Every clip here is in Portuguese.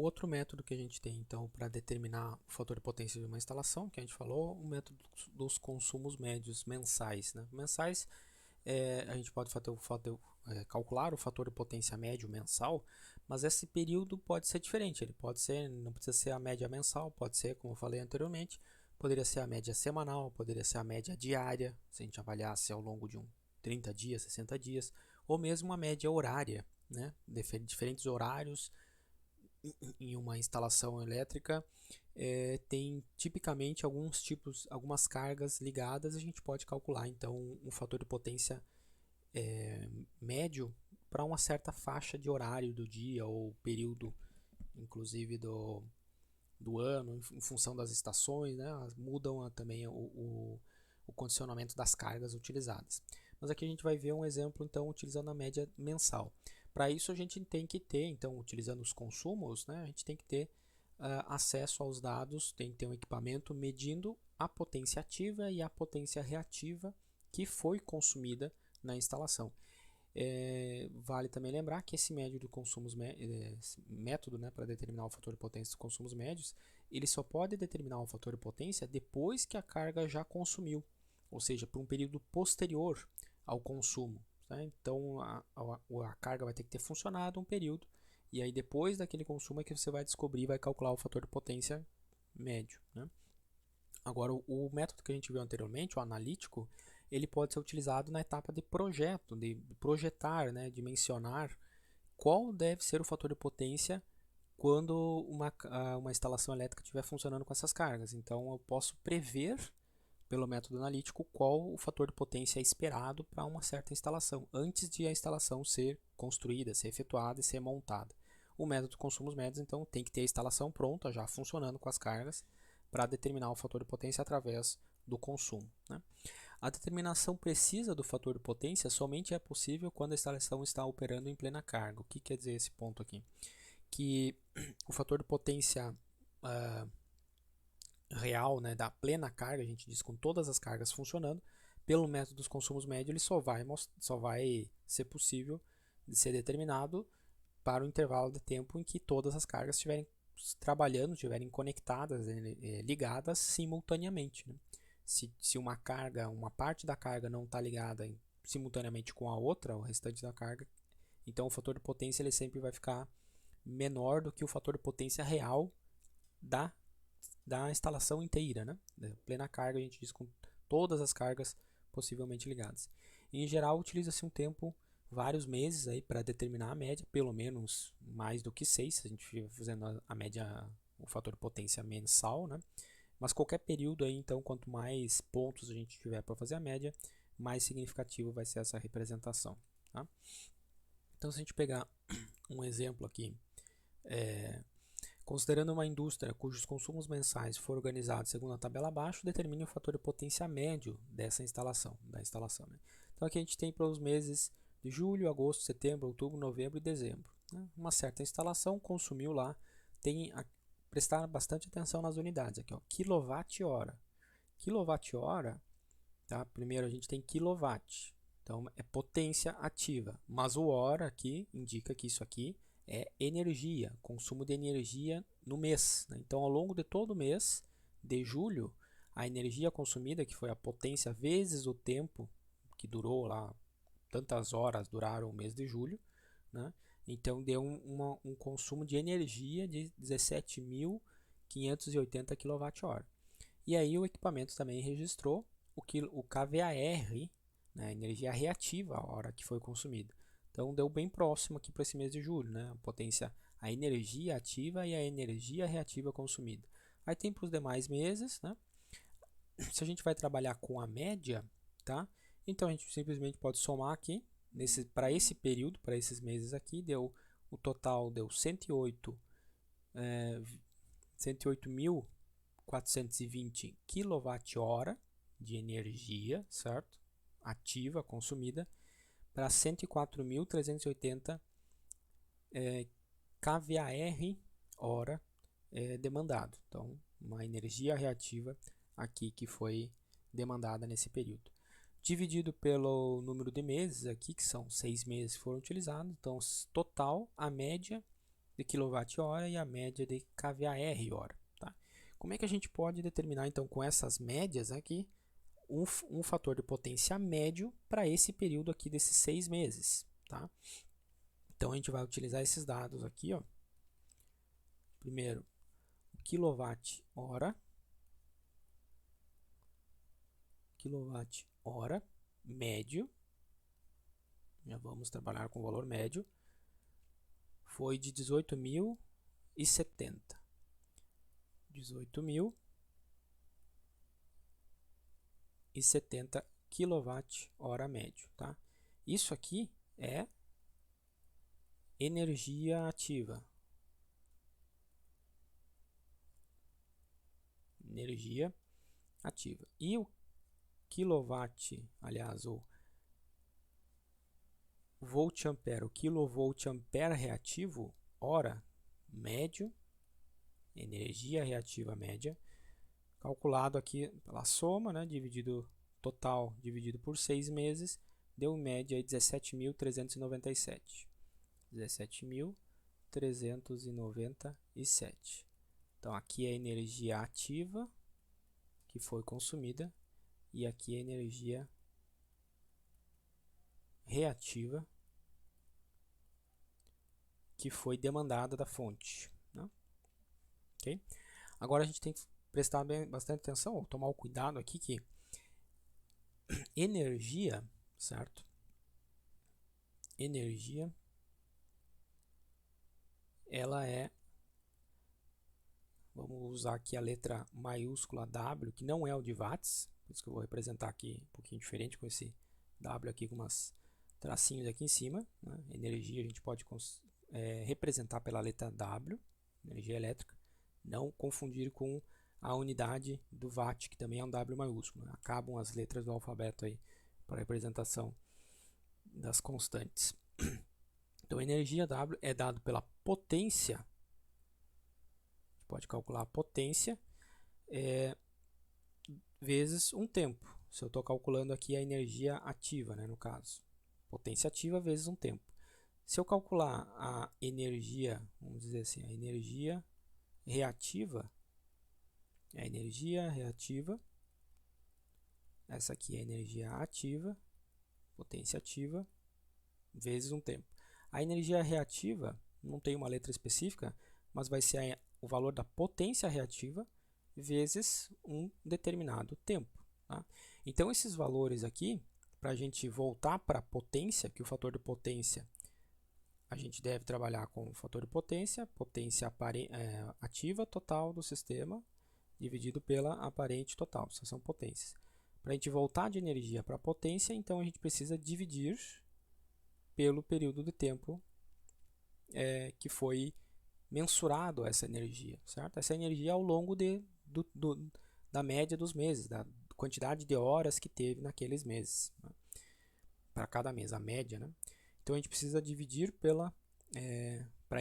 Outro método que a gente tem, então, para determinar o fator de potência de uma instalação, que a gente falou, o método dos consumos médios mensais, né? Mensais, a gente pode calcular o fator de potência médio mensal, mas esse período pode ser diferente. Ele pode ser, não precisa ser a média mensal, pode ser, como eu falei anteriormente, poderia ser a média semanal, poderia ser a média diária, se a gente avaliasse ao longo de 30 dias, 60 dias, ou mesmo a média horária, né? Diferentes horários em uma instalação elétrica tem tipicamente algumas cargas ligadas. A gente pode calcular então um fator de potência médio para uma certa faixa de horário do dia ou período, inclusive do ano, em função das estações, né? Mudam também o condicionamento das cargas utilizadas. Mas aqui a gente vai ver um exemplo, então, utilizando a média mensal. Para isso, a gente tem que ter, então, utilizando os consumos, né? A gente tem que ter acesso aos dados, tem que ter um equipamento medindo a potência ativa e a potência reativa que foi consumida na instalação. Vale também lembrar que esse método, né, para determinar o fator de potência dos consumos médios, ele só pode determinar o fator de potência depois que a carga já consumiu, ou seja, por um período posterior ao consumo. Né? Então a carga vai ter que ter funcionado um período, e aí depois daquele consumo é que você vai descobrir e vai calcular o fator de potência médio. Né? Agora, o método que a gente viu anteriormente, o analítico, ele pode ser utilizado na etapa de projeto, de projetar, né, de mencionar qual deve ser o fator de potência quando uma instalação elétrica estiver funcionando com essas cargas. Então, eu posso prever, pelo método analítico, qual o fator de potência é esperado para uma certa instalação, antes de a instalação ser construída, ser efetuada e ser montada. O método de consumos médios, então, tem que ter a instalação pronta, já funcionando com as cargas, para determinar o fator de potência através do consumo. Né? A determinação precisa do fator de potência somente é possível quando a instalação está operando em plena carga. O que quer dizer esse ponto aqui? Que o fator de potência real, né, da plena carga, a gente diz com todas as cargas funcionando, pelo método dos consumos médios, ele só vai ser possível de ser determinado para o intervalo de tempo em que todas as cargas estiverem trabalhando, estiverem conectadas, ligadas simultaneamente. Né? Se uma parte da carga não está ligada simultaneamente com a outra, o restante da carga, então o fator de potência ele sempre vai ficar menor do que o fator de potência real da, da instalação inteira. Né? Plena carga a gente diz com todas as cargas possivelmente ligadas. Em geral, utiliza-se um tempo vários meses aí para determinar a média, pelo menos mais do que 6, se a gente estiver fazendo a média, o fator de potência mensal, né? Mas qualquer período aí, então, quanto mais pontos a gente tiver para fazer a média, mais significativo vai ser essa representação. Tá? Então, se a gente pegar um exemplo aqui, considerando uma indústria cujos consumos mensais foram organizados segundo a tabela abaixo, determine o fator de potência médio dessa instalação, Né? Então, aqui a gente tem para os meses de julho, agosto, setembro, outubro, novembro e dezembro. Né? Uma certa instalação consumiu lá, tem a prestar bastante atenção nas unidades aqui, ó, quilowatt-hora. Quilowatt-hora, tá? Primeiro a gente tem quilowatt, então é potência ativa, mas o hora aqui indica que isso aqui é energia, consumo de energia no mês. Né? Então, ao longo de todo o mês de julho, a energia consumida, que foi a potência vezes o tempo que durou lá, tantas horas duraram o mês de julho, né? Então deu um consumo de energia de 17.580 kWh. E aí o equipamento também registrou o kVAR, né, energia reativa, a hora que foi consumida. Então deu bem próximo aqui para esse mês de julho, né, a potência, a energia ativa e a energia reativa consumida. Aí tem para os demais meses, né? Se a gente vai trabalhar com a média, tá? Então a gente simplesmente pode somar aqui para esse período, para esses meses aqui, o total deu 108.420 kWh de energia, certo? Ativa, consumida, para 104.380 kVAR hora demandado. Então, uma energia reativa aqui que foi demandada nesse período. Dividido pelo número de meses aqui, que são 6 meses que foram utilizados, então total, a média de kWh e a média de kVAR/hora. Tá? Como é que a gente pode determinar, então, com essas médias aqui, um fator de potência médio para esse período aqui desses 6 meses? Tá? Então, a gente vai utilizar esses dados aqui. Ó. Primeiro, kWh médio. Já vamos trabalhar com o valor médio. Foi de 18.070. 18.070 kWh médio. Tá? Isso aqui é energia ativa. Energia ativa. E o volt-ampere, o kVA reativo, hora, médio, energia reativa média, calculado aqui pela soma, né, total dividido por 6 meses, deu em média 17.397. 17.397. Então aqui é a energia ativa que foi consumida e aqui é a energia reativa que foi demandada da fonte. Né? Okay? Agora a gente tem que prestar bastante atenção, ou tomar o cuidado aqui que energia, certo? Energia, ela é, vamos usar aqui a letra maiúscula W, que não é o de watts, por isso que eu vou representar aqui um pouquinho diferente com esse W aqui com umas tracinhos aqui em cima. Né? Energia a gente pode representar pela letra W, energia elétrica, não confundir com a unidade do watt, que também é um W maiúsculo. Né? Acabam as letras do alfabeto aí para a representação das constantes. Então, a energia W é dado pela potência. A gente pode calcular a potência vezes um tempo. Se eu estou calculando aqui a energia ativa, né, no caso. Potência ativa vezes um tempo. Se eu calcular a energia, vamos dizer assim, a energia reativa, essa aqui é a energia ativa, potência ativa, vezes um tempo. A energia reativa não tem uma letra específica, mas vai ser o valor da potência reativa vezes um determinado tempo. Tá? Então, esses valores aqui, para a gente voltar para a potência, que o fator de potência, a gente deve trabalhar com o fator de potência ativa total do sistema, dividido pela aparente total, essas são potências. Para a gente voltar de energia para potência, então a gente precisa dividir pelo período de tempo que foi mensurado essa energia, certo? Essa energia ao longo da média dos meses, da quantidade de horas que teve naqueles meses, né? Para cada mês, a média, né? Então a gente precisa dividir para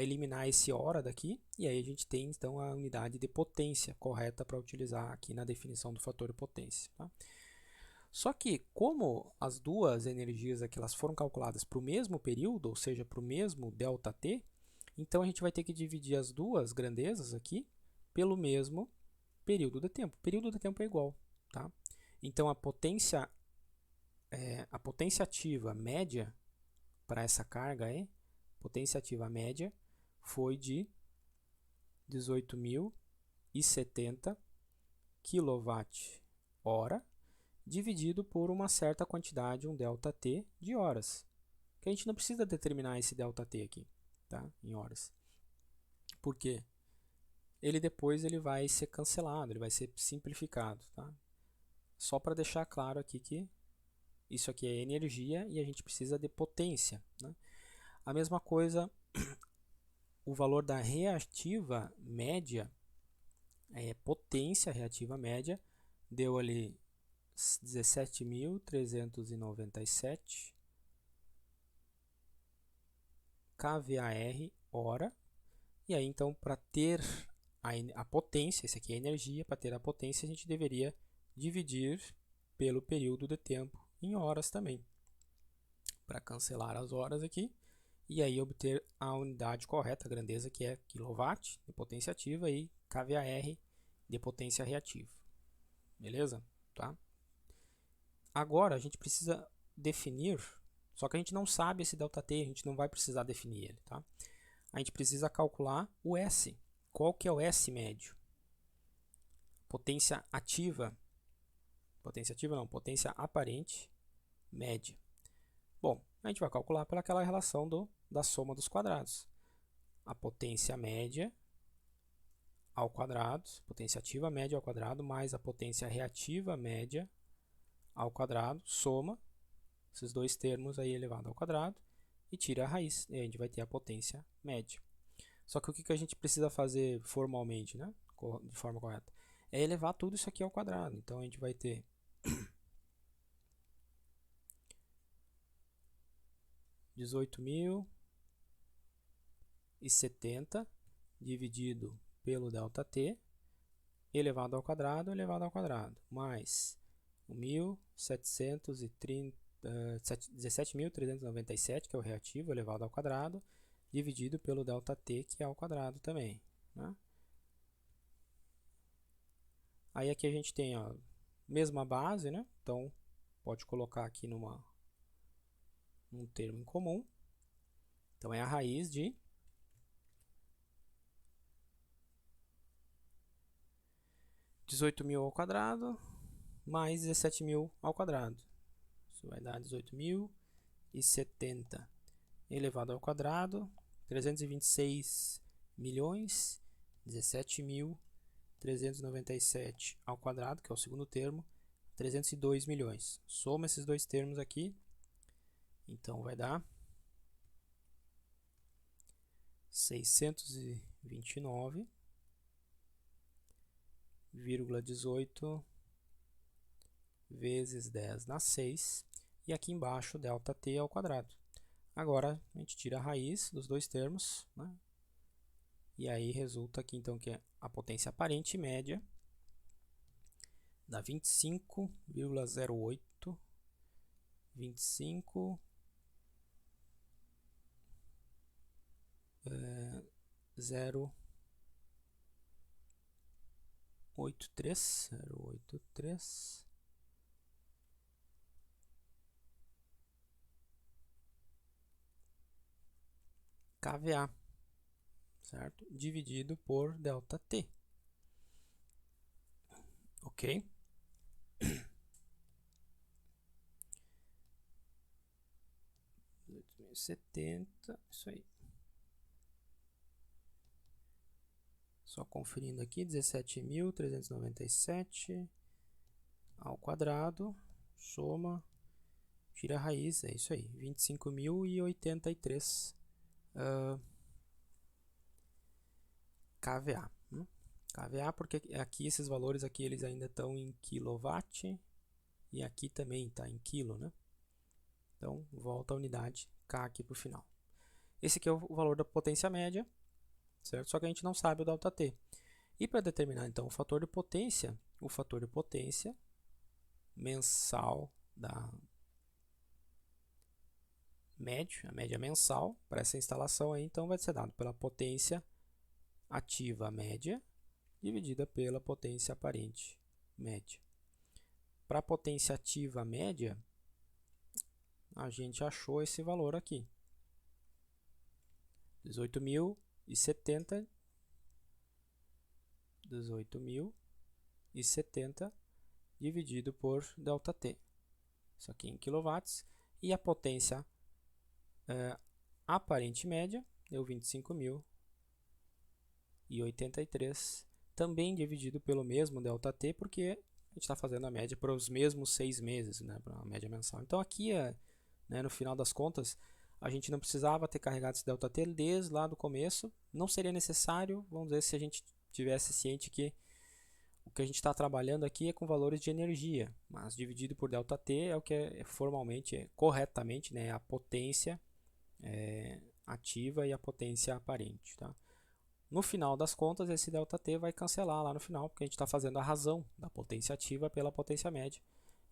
eliminar esse hora daqui, e aí a gente tem então a unidade de potência correta para utilizar aqui na definição do fator de potência. Tá? Só que, como as duas energias aqui elas foram calculadas para o mesmo período, ou seja, para o mesmo ΔT, então a gente vai ter que dividir as duas grandezas aqui pelo mesmo período de tempo. O período de tempo é igual. Tá? Então a potência ativa média para essa carga potência ativa média foi de 18.070 kWh dividido por uma certa quantidade, um ΔT de horas. Que a gente não precisa determinar esse ΔT aqui, tá? Em horas. Por quê? Depois ele vai ser cancelado, ele vai ser simplificado, tá? Só para deixar claro aqui que isso aqui é energia e a gente precisa de potência, né? A mesma coisa, o valor da reativa média, potência reativa média, deu ali 17.397 kVAR/hora. E aí, então, para ter a potência, esse aqui é a energia, para ter a potência a gente deveria dividir pelo período de tempo em horas também. Para cancelar as horas aqui, e aí obter a unidade correta, a grandeza, que é kW de potência ativa e kVAR de potência reativa. Beleza? Tá? Agora a gente precisa definir, só que a gente não sabe esse ΔT, a gente não vai precisar definir ele. Tá? A gente precisa calcular o S. Qual que é o S médio? Potência ativa não, potência aparente média. Bom, a gente vai calcular pelaquela relação da soma dos quadrados. A potência média ao quadrado, potência ativa média ao quadrado, mais a potência reativa média ao quadrado, soma esses dois termos aí elevado ao quadrado e tira a raiz. E a gente vai ter a potência média. Só que o que a gente precisa fazer formalmente, né, de forma correta? É elevar tudo isso aqui ao quadrado. Então a gente vai ter 18.070 dividido pelo ΔT elevado ao quadrado mais 17.397, que é o reativo elevado ao quadrado, dividido pelo ΔT, que é ao quadrado também. Né? Aí aqui a gente tem a mesma base, né? Então pode colocar aqui num termo em comum. Então é a raiz de 18.000 ao quadrado mais 17.000 ao quadrado. Isso vai dar 18.070 elevado ao quadrado, 326 milhões, 17.397 ao quadrado, que é o segundo termo, 302 milhões. Soma esses dois termos aqui, então vai dar 629,18 vezes 10 na 6, e aqui embaixo ΔT ao quadrado. Agora a gente tira a raiz dos dois termos, né? E aí resulta aqui então que a potência aparente média dá 25,08 083 kVA, certo? Dividido por ΔT. Ok? $8.070, isso aí. Só conferindo aqui, 17.397 ao quadrado, soma, tira a raiz, é isso aí, 25.083 kVA. kVA porque aqui esses valores aqui eles ainda estão em kW e aqui também está em quilo, né? Então volta a unidade K aqui para o final. Esse aqui é o valor da potência média, certo? Só que a gente não sabe o ΔT. E para determinar então o fator de potência mensal da média, a média mensal para essa instalação aí, então vai ser dado pela potência ativa média dividida pela potência aparente média. Para a potência ativa média, a gente achou esse valor aqui, 18.070 dividido por ΔT, isso aqui em quilowatts, e a potência aparente média deu 25.083, também dividido pelo mesmo ΔT, porque a gente está fazendo a média para os mesmos 6 meses, né, para a média mensal. Então aqui, né, no final das contas, a gente não precisava ter carregado esse ΔT desde lá do começo, não seria necessário, vamos dizer, se a gente tivesse ciente que o que a gente está trabalhando aqui é com valores de energia, mas dividido por ΔT é o que é formalmente, corretamente, né, a potência ativa e a potência aparente. Tá? No final das contas, esse ΔT vai cancelar lá no final, porque a gente está fazendo a razão da potência ativa pela potência média.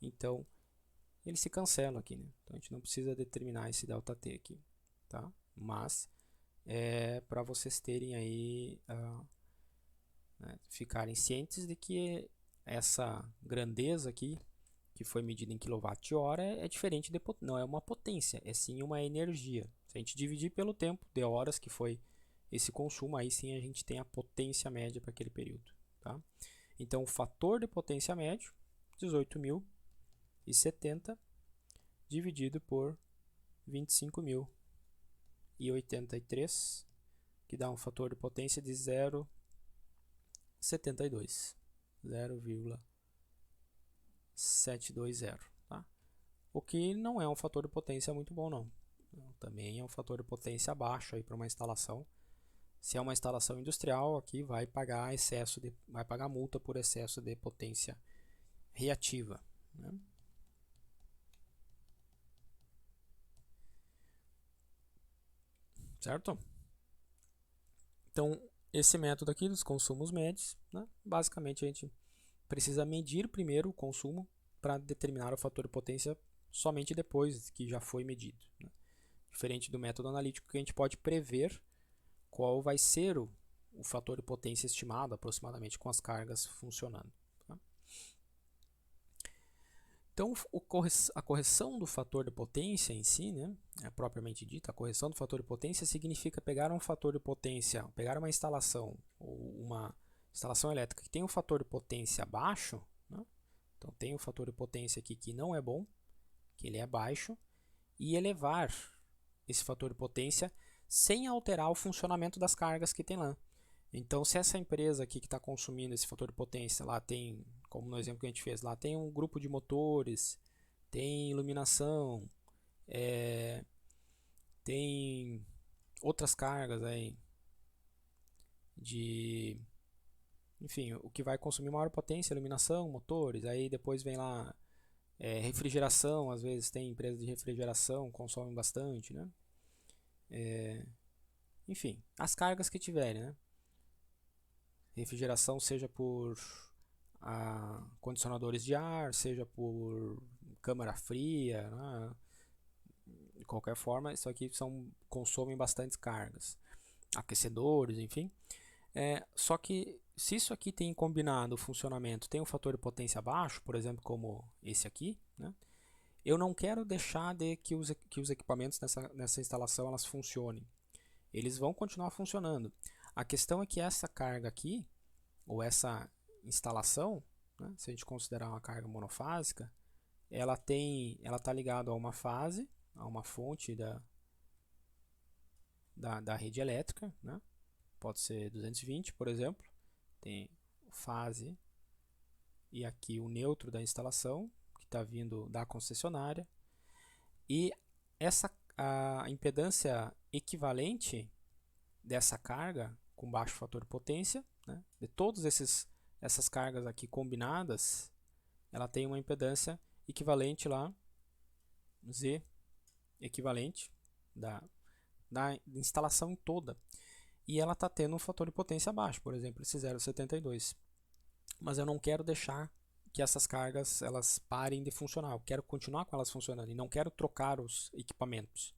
Então, ele se cancela aqui. Né? Então, a gente não precisa determinar esse ΔT aqui. Tá? mas para vocês terem aí, né, ficarem cientes de que essa grandeza aqui, que foi medida em kWh, é diferente de não é uma potência, é sim uma energia. Se a gente dividir pelo tempo de horas que foi esse consumo, aí sim a gente tem a potência média para aquele período. Tá? Então, o fator de potência médio, 18.070, dividido por 25.083, que dá um fator de potência de 0,72. 0,720. Tá? O que não é um fator de potência muito bom, não. Também é um fator de potência baixo para uma instalação. Se é uma instalação industrial, aqui vai pagar vai pagar multa por excesso de potência reativa. Né? Certo? Então, esse método aqui dos consumos médios, né? Basicamente a gente precisa medir primeiro o consumo para determinar o fator de potência somente depois que já foi medido. Né? Diferente do método analítico, que a gente pode prever qual vai ser o fator de potência estimado aproximadamente com as cargas funcionando. Tá? Então, a correção do fator de potência em si, né, propriamente dita, a correção do fator de potência significa pegar um fator de potência, pegar uma instalação ou uma instalação elétrica que tem um fator de potência baixo, né, então tem um fator de potência aqui que não é bom, que ele é baixo, e elevar esse fator de potência sem alterar o funcionamento das cargas que tem lá. Então, se essa empresa aqui que está consumindo esse fator de potência, lá tem, como no exemplo que a gente fez, lá tem um grupo de motores, tem iluminação, tem outras cargas aí de, enfim, o que vai consumir maior potência, iluminação, motores, aí depois vem lá refrigeração, às vezes tem empresa de refrigeração, consomem bastante, né? Enfim, as cargas que tiverem, né? Refrigeração seja por condicionadores de ar, seja por câmara fria, né? De qualquer forma, isso aqui consomem bastante cargas, aquecedores, enfim. Só que se isso aqui tem combinado o funcionamento, tem um fator de potência baixo, por exemplo, como esse aqui, né? Eu não quero deixar de que os equipamentos nessa instalação elas funcionem. Eles vão continuar funcionando. A questão é que essa carga aqui, ou essa instalação, né, se a gente considerar uma carga monofásica, ela está ligada a uma fase, a uma fonte da rede elétrica, né? Pode ser 220, por exemplo, tem fase e aqui o neutro da instalação, que está vindo da concessionária, e a impedância equivalente dessa carga com baixo fator de potência, né, de todas essas cargas aqui combinadas, ela tem uma impedância equivalente lá, Z equivalente da instalação toda. E ela está tendo um fator de potência baixo, por exemplo, esse 0,72. Mas eu não quero deixar que essas cargas elas parem de funcionar. Eu quero continuar com elas funcionando e não quero trocar os equipamentos.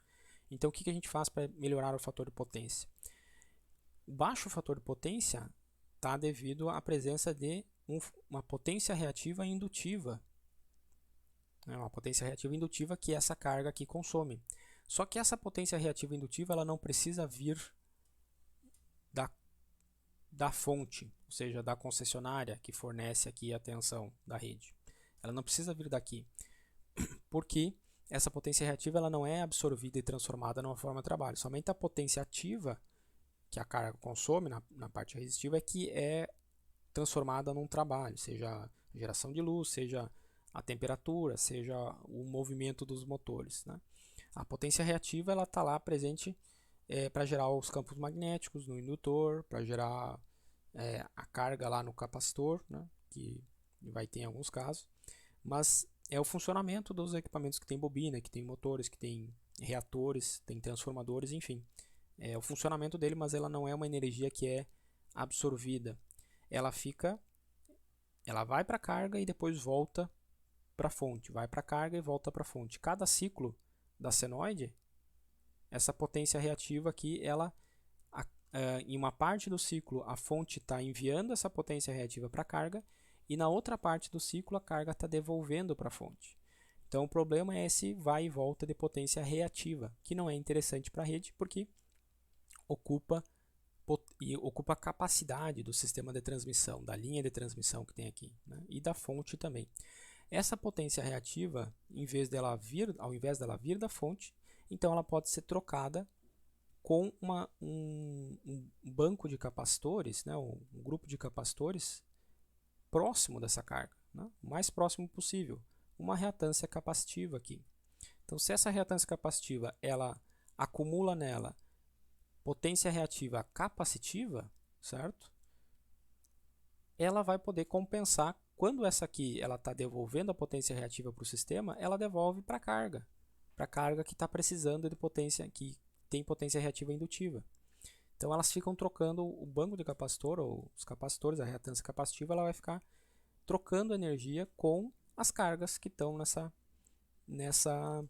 Então, o que a gente faz para melhorar o fator de potência? O baixo fator de potência está devido à presença de uma potência reativa indutiva. Uma potência reativa indutiva que essa carga aqui consome. Só que essa potência reativa indutiva ela não precisa vir da fonte, ou seja, da concessionária que fornece aqui a tensão da rede. Ela não precisa vir daqui, porque essa potência reativa ela não é absorvida e transformada numa forma de trabalho. Somente a potência ativa que a carga consome na parte resistiva é que é transformada num trabalho, seja a geração de luz, seja a temperatura, seja o movimento dos motores. Né? A potência reativa ela está lá presente para gerar os campos magnéticos no indutor, para gerar a carga lá no capacitor, né? Que vai ter em alguns casos, mas é o funcionamento dos equipamentos que tem bobina, que tem motores, que tem reatores, tem transformadores, enfim. É o funcionamento dele, mas ela não é uma energia que é absorvida. Ela vai para a carga e depois volta para a fonte, vai para a carga e volta para a fonte. Cada ciclo da senoide essa potência reativa aqui, ela em uma parte do ciclo a fonte está enviando essa potência reativa para a carga e na outra parte do ciclo a carga está devolvendo para a fonte. Então o problema é esse vai e volta de potência reativa, que não é interessante para a rede porque ocupa a capacidade do sistema de transmissão, da linha de transmissão que tem aqui, né? E da fonte também. Essa potência reativa, ao invés dela vir da fonte, então ela pode ser trocada com um banco de capacitores, né? um grupo de capacitores próximo dessa carga, né? O mais próximo possível, uma reatância capacitiva aqui. Então, se essa reatância capacitiva ela acumula nela potência reativa capacitiva, certo? Ela vai poder compensar. Quando essa aqui ela está devolvendo a potência reativa para o sistema, ela devolve para a carga que está precisando de potência, que tem potência reativa indutiva. Então elas ficam trocando o banco de capacitor, ou os capacitores, a reatância capacitiva, ela vai ficar trocando energia com as cargas que estão nessa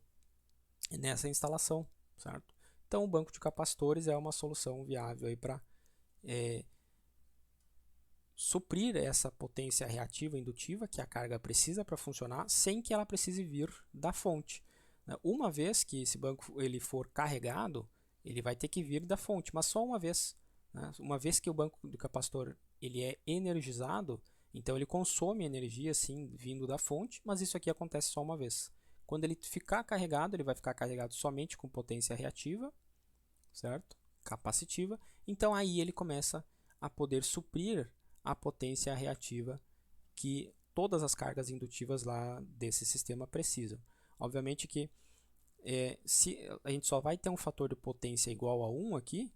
instalação, certo? Então o banco de capacitores é uma solução viável para suprir essa potência reativa indutiva que a carga precisa para funcionar, sem que ela precise vir da fonte. Uma vez que esse banco ele for carregado, ele vai ter que vir da fonte, mas só uma vez. Né? Uma vez que o banco do capacitor ele é energizado, então ele consome energia sim vindo da fonte, mas isso aqui acontece só uma vez. Quando ele ficar carregado, ele vai ficar carregado somente com potência reativa, certo? Capacitiva. Então aí ele começa a poder suprir a potência reativa que todas as cargas indutivas lá desse sistema precisam. Obviamente que se a gente só vai ter um fator de potência igual a 1 aqui,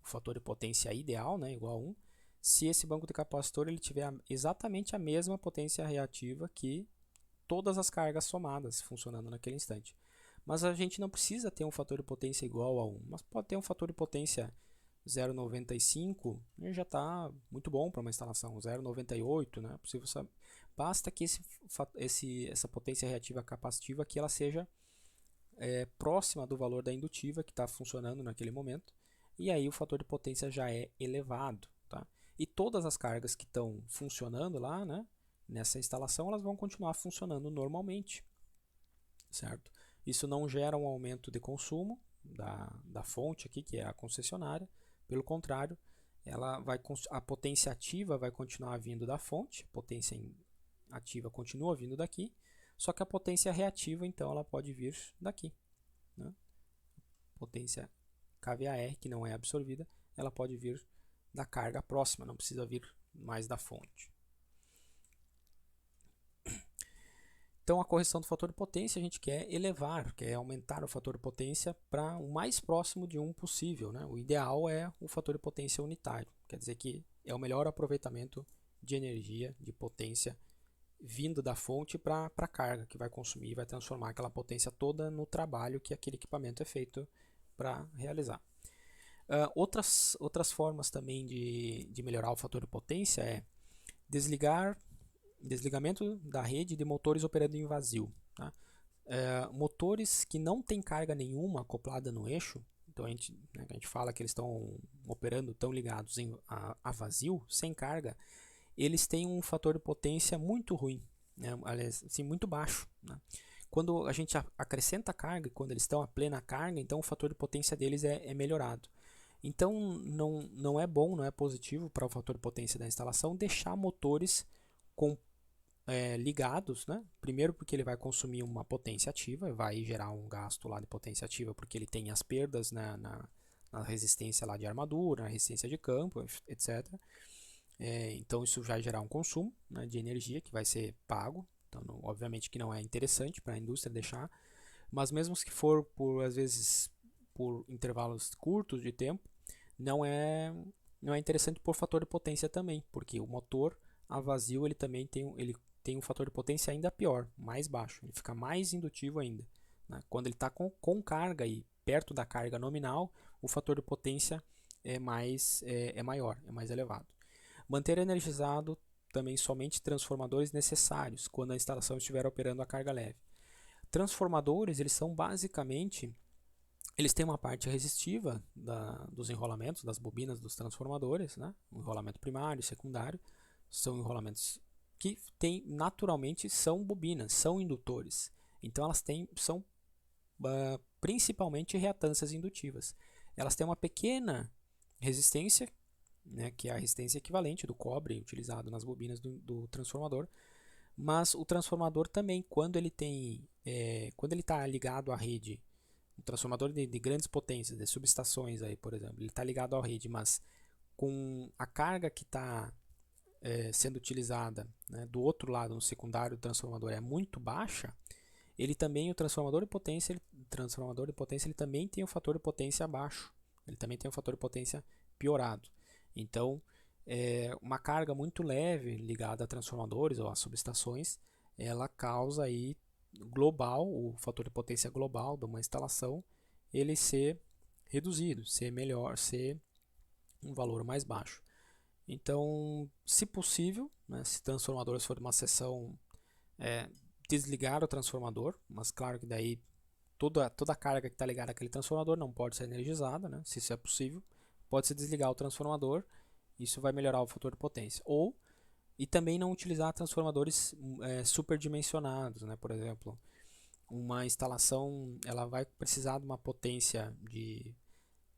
o fator de potência ideal, né, igual a 1, se esse banco de capacitor ele tiver exatamente a mesma potência reativa que todas as cargas somadas funcionando naquele instante. Mas a gente não precisa ter um fator de potência igual a 1, mas pode ter um fator de potência 0,95 já está muito bom para uma instalação, 0,98, né? Basta que essa potência reativa capacitiva que ela seja próxima do valor da indutiva que está funcionando naquele momento, e aí o fator de potência já é elevado. Tá? E todas as cargas que estão funcionando lá, né, nessa instalação, elas vão continuar funcionando normalmente, certo? Isso não gera um aumento de consumo da fonte aqui, que é a concessionária. Pelo contrário, a potência ativa vai continuar vindo da fonte, a potência ativa continua vindo daqui, só que a potência reativa, então, ela pode vir daqui. Né? Potência kVAR, que não é absorvida, ela pode vir da carga próxima, não precisa vir mais da fonte. Então, a correção do fator de potência a gente quer elevar, quer aumentar o fator de potência para o mais próximo de 1 possível. Né? O ideal é o fator de potência unitário, quer dizer que é o melhor aproveitamento de energia, de potência, vindo da fonte para a carga, que vai consumir e vai transformar aquela potência toda no trabalho que aquele equipamento é feito para realizar. Outras formas também de melhorar o fator de potência é desligamento da rede de motores operando em vazio. Tá? Motores que não têm carga nenhuma acoplada no eixo, então a gente fala que eles estão operando, estão ligados a vazio, sem carga, eles têm um fator de potência muito ruim, né? Aliás, assim, muito baixo. Né? Quando a gente acrescenta carga, quando eles estão a plena carga, então o fator de potência deles é melhorado. Então não é bom, não é positivo para o fator de potência da instalação deixar motores ligados, né? Primeiro porque ele vai consumir uma potência ativa, vai gerar um gasto lá de potência ativa porque ele tem as perdas na resistência lá de armadura, na resistência de campo, etc. Então isso vai gerar um consumo, né, de energia que vai ser pago. Então, obviamente que não é interessante para a indústria deixar, mas mesmo que for às vezes por intervalos curtos de tempo, não é interessante por fator de potência também, porque o motor a vazio ele também tem um fator de potência ainda pior, mais baixo, ele fica mais indutivo ainda. Né? Quando ele está com carga e perto da carga nominal, o fator de potência é maior, é mais elevado. Manter energizado também somente transformadores necessários quando a instalação estiver operando a carga leve. Transformadores eles são basicamente Eles têm uma parte resistiva dos enrolamentos, das bobinas dos transformadores, né? O enrolamento primário e secundário são enrolamentos que naturalmente são bobinas, são indutores. Então elas são principalmente reatâncias indutivas. Elas têm uma pequena resistência, né, que é a resistência equivalente do cobre utilizado nas bobinas do transformador, mas o transformador também, quando ele está ligado à rede, um transformador de grandes potências, de subestações, aí, por exemplo, ele está ligado à rede, mas com a carga que está sendo utilizada, né, do outro lado, no secundário do transformador, é muito baixa, ele também, o transformador de potência, ele também tem o fator de potência baixo, ele também tem o fator de potência piorado. Então, uma carga muito leve ligada a transformadores ou a subestações, ela causa aí global, o fator de potência global de uma instalação, ele ser reduzido, ser melhor, ser um valor mais baixo. Então, se possível, né, se transformadores for uma seção, desligar o transformador, mas claro que daí toda a carga que está ligada àquele transformador não pode ser energizada, né, se isso é possível, pode-se desligar o transformador, isso vai melhorar o fator de potência. E também não utilizar transformadores superdimensionados, né, por exemplo, uma instalação ela vai precisar de uma potência de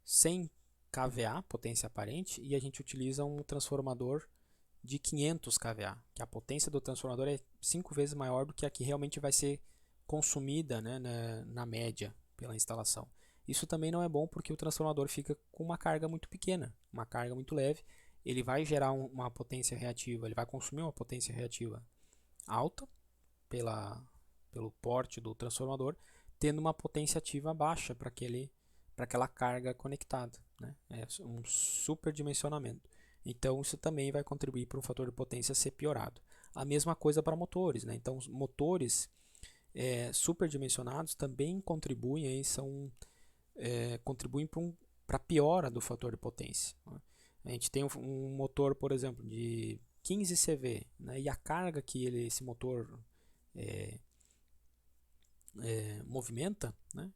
100 kVA, potência aparente, e a gente utiliza um transformador de 500 kVA, que a potência do transformador é 5 vezes maior do que a que realmente vai ser consumida, né, na média pela instalação. Isso também não é bom porque o transformador fica com uma carga muito pequena, uma carga muito leve, ele vai gerar uma potência reativa, ele vai consumir uma potência reativa alta pelo porte do transformador, tendo uma potência ativa baixa para aquela carga conectada, né? É um superdimensionamento. Então isso também vai contribuir para o fator de potência ser piorado. A mesma coisa para motores, né? Então motores superdimensionados também contribuem contribuem para a piora do fator de potência, né? A gente tem um motor, por exemplo, de 15 CV, né? E a carga que esse motor movimenta, né?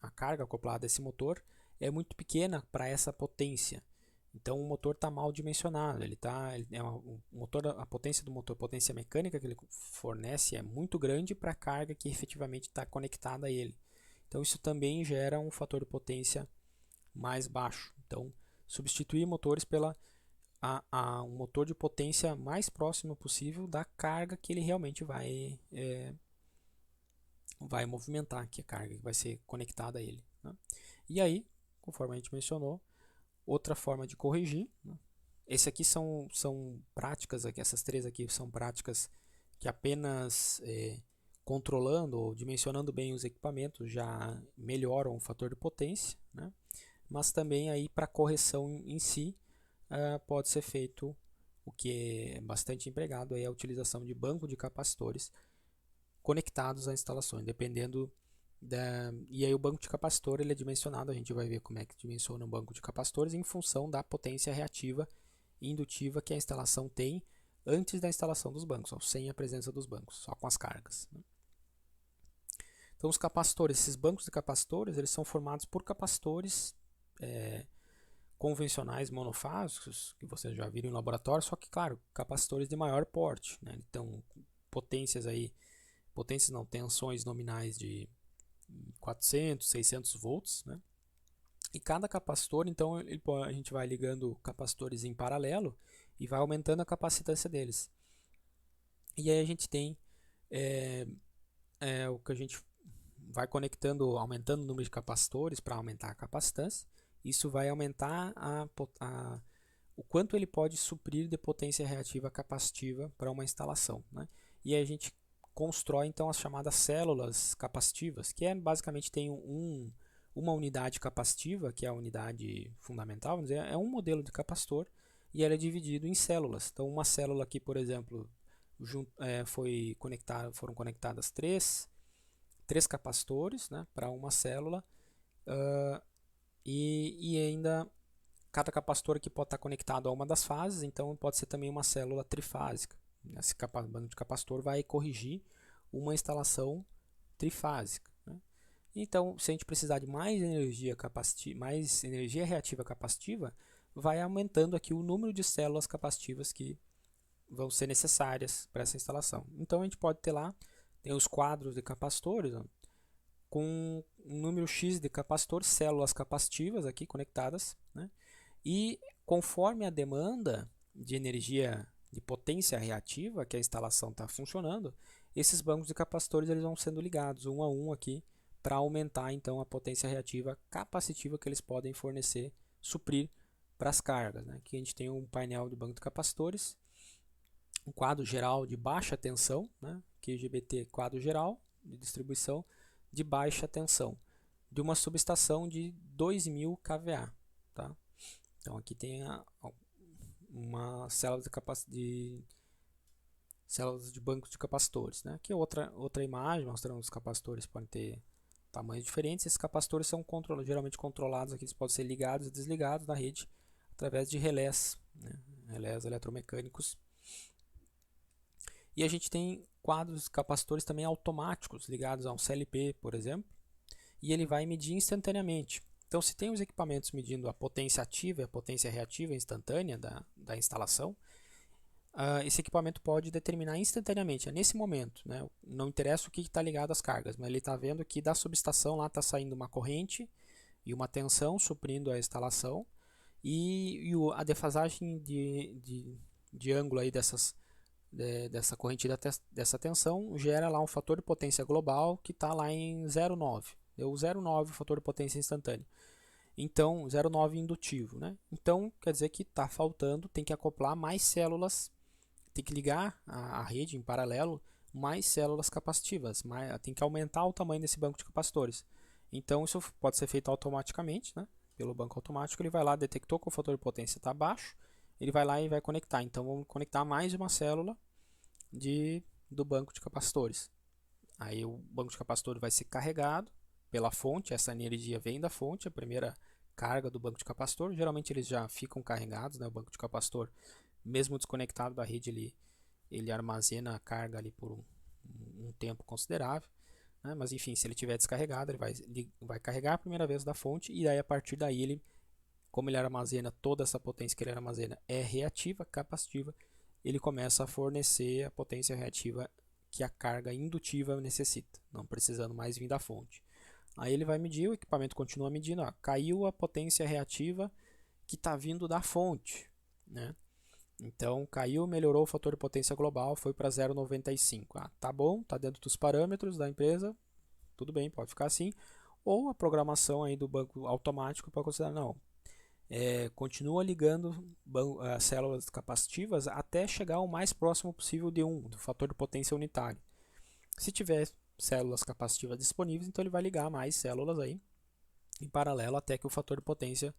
A carga acoplada a esse motor é muito pequena para essa potência. Então o motor está mal dimensionado. A potência do motor, a potência mecânica que ele fornece é muito grande para a carga que efetivamente está conectada a ele. Então isso também gera um fator de potência mais baixo. Então substituir motores pela um motor de potência mais próximo possível da carga que ele realmente vai movimentar, que a carga que vai ser conectada a ele, né? E aí, conforme a gente mencionou, outra forma de corrigir, né? Esse aqui são práticas, essas três aqui são práticas que apenas controlando ou dimensionando bem os equipamentos já melhoram o fator de potência, né? Mas também aí para correção em si pode ser feito o que é bastante empregado, aí a utilização de banco de capacitores conectados às instalações, dependendo e aí o banco de capacitor ele é dimensionado, a gente vai ver como é que dimensiona um banco de capacitores em função da potência reativa e indutiva que a instalação tem antes da instalação dos bancos, sem a presença dos bancos, só com as cargas, né? Então os capacitores, esses bancos de capacitores, eles são formados por capacitores convencionais monofásicos, que vocês já viram em laboratório, só que claro, capacitores de maior porte, né? Então potências não, tensões nominais de 400, 600 volts, né? E cada capacitor, então, a gente vai ligando capacitores em paralelo e vai aumentando a capacitância deles. E aí a gente tem o que a gente vai conectando, aumentando o número de capacitores para aumentar a capacitância. Isso vai aumentar o quanto ele pode suprir de potência reativa capacitiva para uma instalação, né? E aí a gente constrói então as chamadas células capacitivas, que basicamente tem uma unidade capacitiva, que é a unidade fundamental, vamos dizer, é um modelo de capacitor e ele é dividido em células. Então uma célula aqui, por exemplo, foram conectadas três capacitores, né, para uma célula, e ainda cada capacitor aqui pode estar conectado a uma das fases, então pode ser também uma célula trifásica. Esse banco de capacitor vai corrigir uma instalação trifásica, né? Então, se a gente precisar de mais energia mais energia reativa capacitiva, vai aumentando aqui o número de células capacitivas que vão ser necessárias para essa instalação. Então, a gente pode ter lá, tem os quadros de capacitores, ó, com um número X de capacitores, células capacitivas aqui conectadas, né? E conforme a demanda de energia de potência reativa que a instalação está funcionando, esses bancos de capacitores eles vão sendo ligados um a um aqui para aumentar então a potência reativa capacitiva que eles podem fornecer, suprir para as cargas, né? Aqui a gente tem um painel de banco de capacitores, um quadro geral de baixa tensão, né? QGBT quadro geral de distribuição de baixa tensão, de uma subestação de 2000 kVA. Tá? Então aqui tem uma célula células de bancos de capacitores. Né? Aqui é outra imagem mostrando os capacitores podem ter tamanhos diferentes. Esses capacitores são geralmente controlados, aqui eles podem ser ligados e desligados da rede através de relés, né? Relés eletromecânicos. E a gente tem quadros de capacitores também automáticos, ligados a um CLP, por exemplo, e ele vai medir instantaneamente. Então, se tem os equipamentos medindo a potência ativa e a potência reativa instantânea da instalação, esse equipamento pode determinar instantaneamente, nesse momento, né? Não interessa o que está ligado às cargas, mas ele está vendo que da subestação lá está saindo uma corrente e uma tensão suprindo a instalação, e a defasagem de ângulo aí dessa corrente dessa tensão gera lá um fator de potência global que está lá em 0,9. Deu 0,9 o fator de potência instantâneo. Então, 0,9 indutivo. Né? Então, quer dizer que está faltando, tem que acoplar mais células, tem que ligar a rede em paralelo, mais células capacitivas, tem que aumentar o tamanho desse banco de capacitores. Então, isso pode ser feito automaticamente, né? Pelo banco automático, ele vai lá, detectou que o fator de potência está baixo, ele vai lá e vai conectar. Então, vamos conectar mais uma célula do banco de capacitores. Aí o banco de capacitores vai ser carregado pela fonte, essa energia vem da fonte, a primeira carga do banco de capacitor. Geralmente eles já ficam carregados, né? O banco de capacitor, mesmo desconectado da rede, ele armazena a carga ali por um tempo considerável. Né? Mas enfim, se ele estiver descarregado, ele vai carregar a primeira vez da fonte e aí a partir daí, como ele armazena toda essa potência que ele armazena é reativa, capacitiva, ele começa a fornecer a potência reativa que a carga indutiva necessita, não precisando mais vir da fonte. Aí ele vai medir, o equipamento continua medindo, caiu a potência reativa que está vindo da fonte. Né? Então caiu, melhorou o fator de potência global, foi para 0,95. Tá bom, está dentro dos parâmetros da empresa, tudo bem, pode ficar assim. Ou a programação aí do banco automático para considerar, não, continua ligando células capacitivas até chegar o mais próximo possível de 1, do fator de potência unitário. Se tiver células capacitivas disponíveis, então ele vai ligar mais células aí em paralelo até que o fator de potência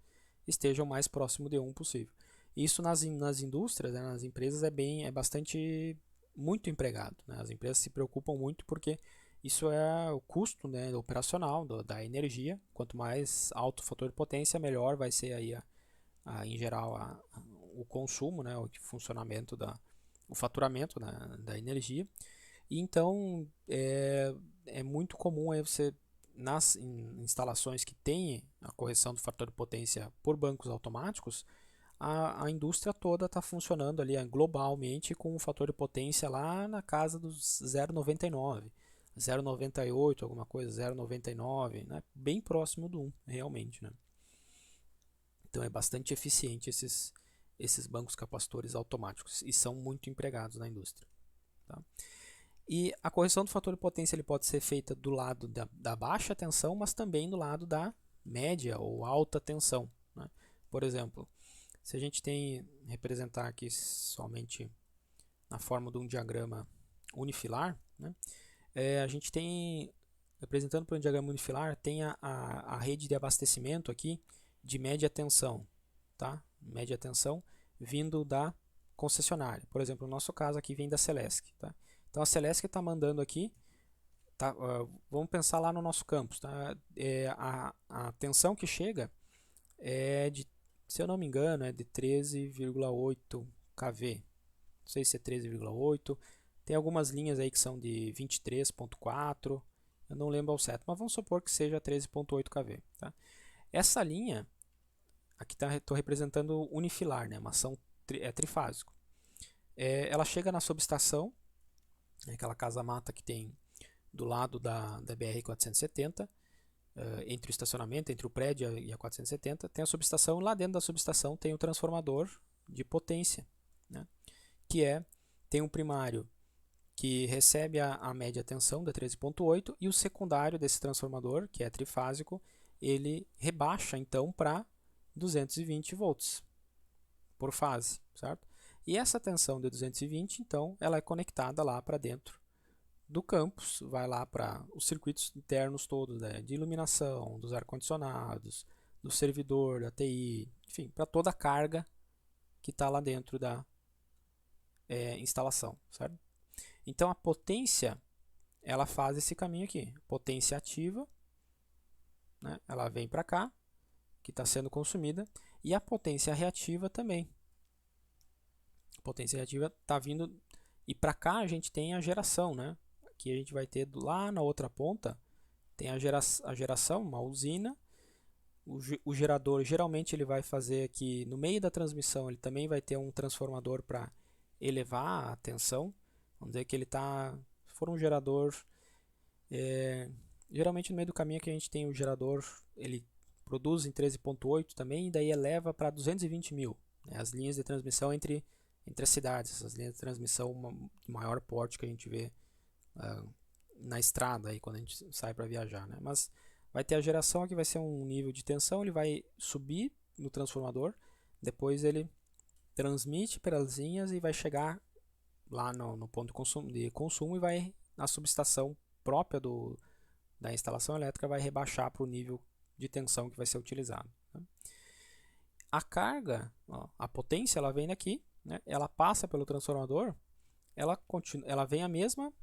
esteja o mais próximo de 1 possível. Isso nas indústrias, né, nas empresas é bastante muito empregado. Né? As empresas se preocupam muito porque isso é o custo, né, operacional da energia. Quanto mais alto o fator de potência, melhor vai ser aí em geral o consumo, né, o funcionamento o faturamento, né, da energia. E então é muito comum aí você nas instalações que têm a correção do fator de potência por bancos automáticos, a indústria toda está funcionando ali globalmente com um fator de potência lá na casa dos 0,99, 0,98, alguma coisa, 0,99, né? Bem próximo do 1, realmente. Né? Então é bastante eficiente esses bancos capacitores automáticos e são muito empregados na indústria. Tá? E a correção do fator de potência ele pode ser feita do lado da baixa tensão, mas também do lado da média ou alta tensão. Né? Por exemplo, se a gente representar aqui somente na forma de um diagrama unifilar, né? A gente tem, representando por um diagrama unifilar, tem a rede de abastecimento aqui de média tensão, tá? Média tensão vindo da concessionária. Por exemplo, no nosso caso aqui vem da Celesc, tá? Então a Celesc está mandando aqui, tá? Vamos pensar lá no nosso campus, tá? A tensão que chega é de, se eu não me engano, é de 13,8 kV. Não sei se é 13,8. Tem algumas linhas aí que são de 23,4 Eu não lembro ao certo, mas vamos supor que seja 13.8 kV. Tá? Essa linha, aqui estou representando unifilar, né? Uma ação trifásico. Ela chega na subestação, aquela casa-mata que tem do lado da BR-470, entre o estacionamento, entre o prédio e a 470, tem a subestação, lá dentro da subestação tem o transformador de potência, né? Que tem um primário que recebe a média tensão da 13.8 e o secundário desse transformador, que é trifásico, ele rebaixa então para 220 volts por fase, certo? E essa tensão de 220, então, ela é conectada lá para dentro do campus, vai lá para os circuitos internos todos, né, de iluminação, dos ar-condicionados, do servidor, da TI, enfim, para toda a carga que está lá dentro da instalação, certo? Então a potência, ela faz esse caminho aqui, potência ativa, né, ela vem para cá, que está sendo consumida, e a potência reativa também. A potência reativa está vindo, e para cá a gente tem a geração, né? Aqui a gente vai ter lá na outra ponta, tem a geração, uma usina. O gerador, geralmente ele vai fazer aqui, no meio da transmissão, ele também vai ter um transformador para elevar a tensão. Vamos dizer que ele está, se for um gerador, geralmente no meio do caminho que a gente tem o gerador, ele produz em 13.8 também, e daí eleva para 220 mil, né, as linhas de transmissão entre as cidades, essas linhas de transmissão de maior porte que a gente vê na estrada aí quando a gente sai para viajar, né? Mas vai ter a geração aqui, vai ser um nível de tensão, ele vai subir no transformador, depois ele transmite pelas linhas e vai chegar lá no ponto de consumo e vai na subestação própria da instalação elétrica, vai rebaixar para o nível de tensão que vai ser utilizado, né? A carga, ó, a potência, ela vem daqui, né? Ela passa pelo transformador, ela vem a mesma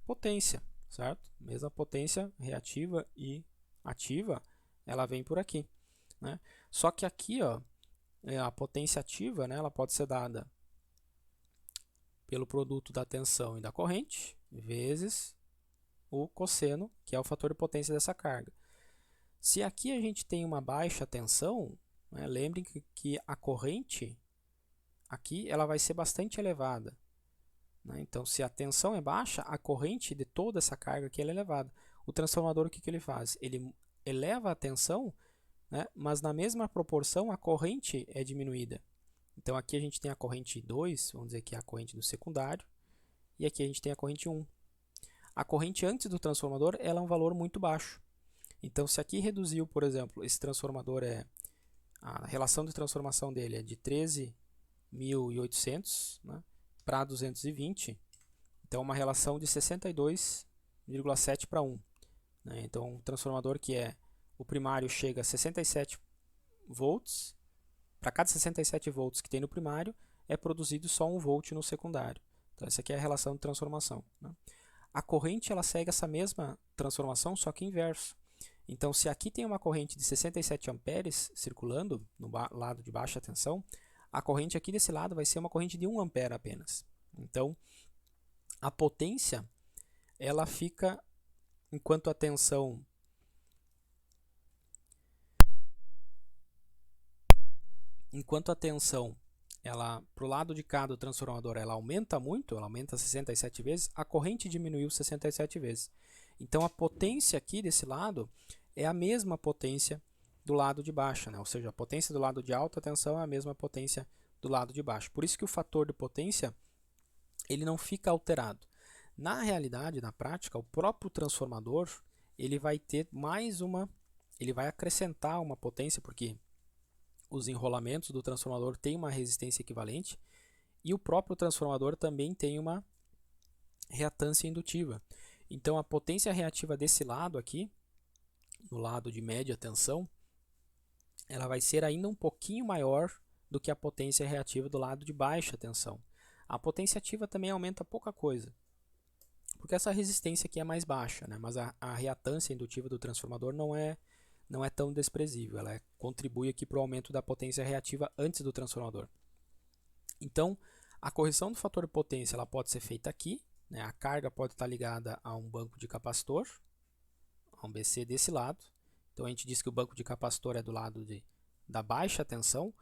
potência, certo? Mesma potência reativa e ativa, ela vem por aqui, né? Só que aqui, ó, a potência ativa, né, ela pode ser dada pelo produto da tensão e da corrente, vezes o cosseno, que é o fator de potência dessa carga. Se aqui a gente tem uma baixa tensão, né, lembrem que a corrente aqui ela vai ser bastante elevada, né? Então, se a tensão é baixa, a corrente de toda essa carga aqui é elevada. O transformador, o que ele faz? Ele eleva a tensão, né, mas na mesma proporção a corrente é diminuída. Então, aqui a gente tem a corrente 2, vamos dizer que é a corrente do secundário, e aqui a gente tem a corrente 1. A corrente antes do transformador ela é um valor muito baixo. Então, se aqui reduziu, por exemplo, esse transformador a relação de transformação dele é de 13.800, né, para 220, então uma relação de 62,7 para 1. Né? Então, um transformador que o primário chega a 67 volts, para cada 67 volts que tem no primário, é produzido só 1 volt no secundário. Então, essa aqui é a relação de transformação, né? A corrente ela segue essa mesma transformação, só que inverso. Então, se aqui tem uma corrente de 67 amperes circulando no lado de baixa tensão, a corrente aqui desse lado vai ser uma corrente de 1 ampere apenas. Então, a potência ela fica, enquanto a tensão ela para o lado de cá do transformador ela aumenta muito, ela aumenta 67 vezes, a corrente diminuiu 67 vezes. Então, a potência aqui desse lado é a mesma potência do lado de baixo, né? Ou seja, a potência do lado de alta tensão é a mesma potência do lado de baixo. Por isso que o fator de potência ele não fica alterado. Na realidade, na prática, o próprio transformador ele vai ter ele vai acrescentar uma potência, porque os enrolamentos do transformador têm uma resistência equivalente e o próprio transformador também tem uma reatância indutiva. Então, a potência reativa desse lado aqui, no lado de média tensão, ela vai ser ainda um pouquinho maior do que a potência reativa do lado de baixa tensão. A potência ativa também aumenta pouca coisa, porque essa resistência aqui é mais baixa, né? Mas a reatância indutiva do transformador não é tão desprezível, ela contribui aqui para o aumento da potência reativa antes do transformador. Então, a correção do fator de potência ela pode ser feita aqui, né? A carga pode estar ligada a um banco de capacitor, um BC desse lado. Então a gente diz que o banco de capacitor é do lado da baixa tensão,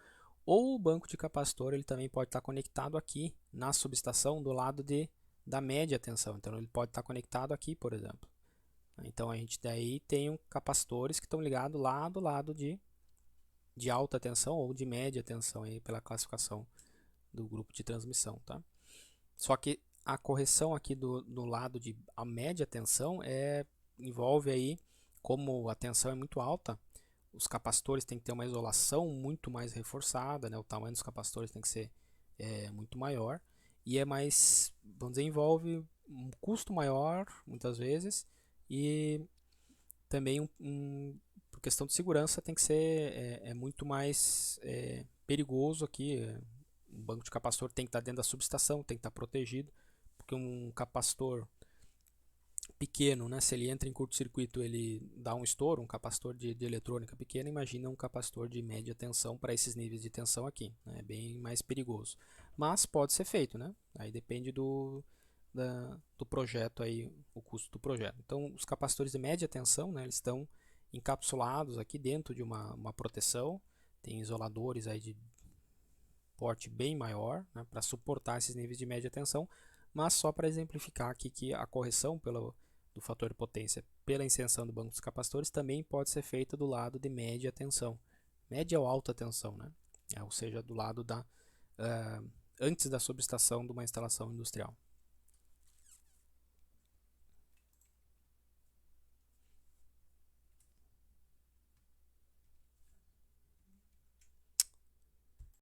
ou o banco de capacitor ele também pode estar conectado aqui na subestação do lado da média tensão. Então ele pode estar conectado aqui, por exemplo. Então a gente daí tem capacitores que estão ligados lá do lado de alta tensão ou de média tensão aí pela classificação do grupo de transmissão, tá? Só que a correção aqui do lado de a média tensão envolve aí, como a tensão é muito alta, os capacitores têm que ter uma isolação muito mais reforçada, né? O tamanho dos capacitores tem que ser muito maior e mais, vamos dizer, envolve um custo maior muitas vezes e também por questão de segurança tem que ser muito mais perigoso aqui. Um banco de capacitor tem que estar dentro da subestação, tem que estar protegido, porque um capacitor pequeno, né, se ele entra em curto-circuito, ele dá um estouro, um capacitor de eletrônica pequeno, imagina um capacitor de média tensão para esses níveis de tensão aqui, né, é bem mais perigoso. Mas pode ser feito, né? Aí depende do projeto, aí, o custo do projeto. Então, os capacitores de média tensão, né, eles estão encapsulados aqui dentro de uma proteção, tem isoladores aí de porte bem maior, né, para suportar esses níveis de média tensão, mas só para exemplificar aqui que a correção do fator de potência pela inserção do banco dos capacitores também pode ser feita do lado de média tensão, média ou alta tensão, né? Ou seja, do lado antes da subestação de uma instalação industrial.